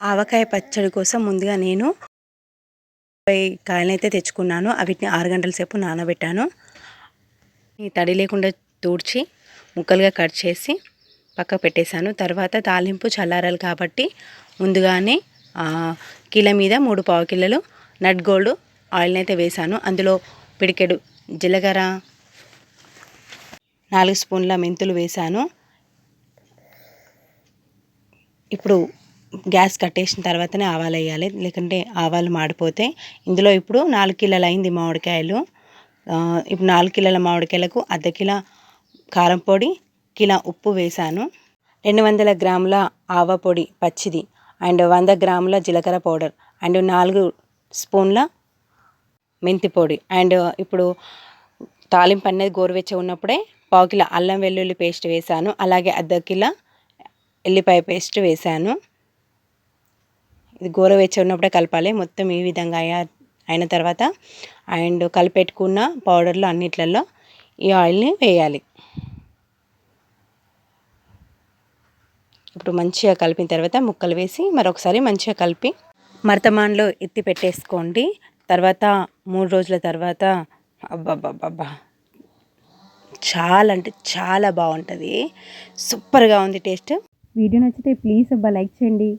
ఆవకాయ పచ్చడి కోసం ముందుగా నేను 30 కాయలైతే తెచ్చుకున్నాను. వీటిని 6 గంటల సేపు నానబెట్టాను. ఈ తడి లేకుండా తూడ్చి ముక్కలుగా కట్ చేసి పక్కకు పెట్టేశాను. తర్వాత తాలింపు చల్లారాలి కాబట్టి ముందుగానే కిలో మీద 3 పావు కిలోలు నట్ గోల్డ్ ఆయిల్ని అయితే వేశాను. అందులో పిడికెడు జీలకర్ర, 4 స్పూన్ల మెంతులు వేశాను. ఇప్పుడు గ్యాస్ కట్టేసిన తర్వాతనే ఆవాలు వేయాలి, లేకుంటే ఆవాలు మాడిపోతే. ఇందులో ఇప్పుడు 4 కిలోలు అయింది మామిడికాయలు. ఇప్పుడు 4 కిలోల మామిడికాయలకు అర్ధ కిలో కారం పొడి, కిలో ఉప్పు వేశాను. 200 గ్రాముల ఆవ పొడి పచ్చిది అండ్ 100 గ్రాముల జీలకర్ర పౌడర్ అండ్ 4 స్పూన్ల మెంతి పొడి. అండ్ ఇప్పుడు తాలింపు అనేది గోరువెచ్చ ఉన్నప్పుడే పావు కిలో అల్లం వెల్లుల్లి పేస్ట్ వేశాను. అలాగే అర్ధ కిలో ఎల్లిపాయ పేస్ట్ వేశాను. ఇది గోరువెచ్చ ఉన్నప్పుడే కలపాలి. మొత్తం ఈ విధంగా అయిన తర్వాత అండ్ కలిపెట్టుకున్న పౌడర్లు అన్నిట్లలో ఈ ఆయిల్ని వేయాలి. ఇప్పుడు మంచిగా కలిపిన తర్వాత ముక్కలు వేసి మరొకసారి మంచిగా కలిపి మర్తమాన్లో ఎత్తి పెట్టేసుకోండి. తర్వాత 3 రోజుల తర్వాత అబ్బబ్బబ్బబ్బా చాలా అంటే చాలా బాగుంటుంది. సూపర్గా ఉంది టేస్ట్. వీడియో నచ్చితే ప్లీజ్ లైక్ చేయండి.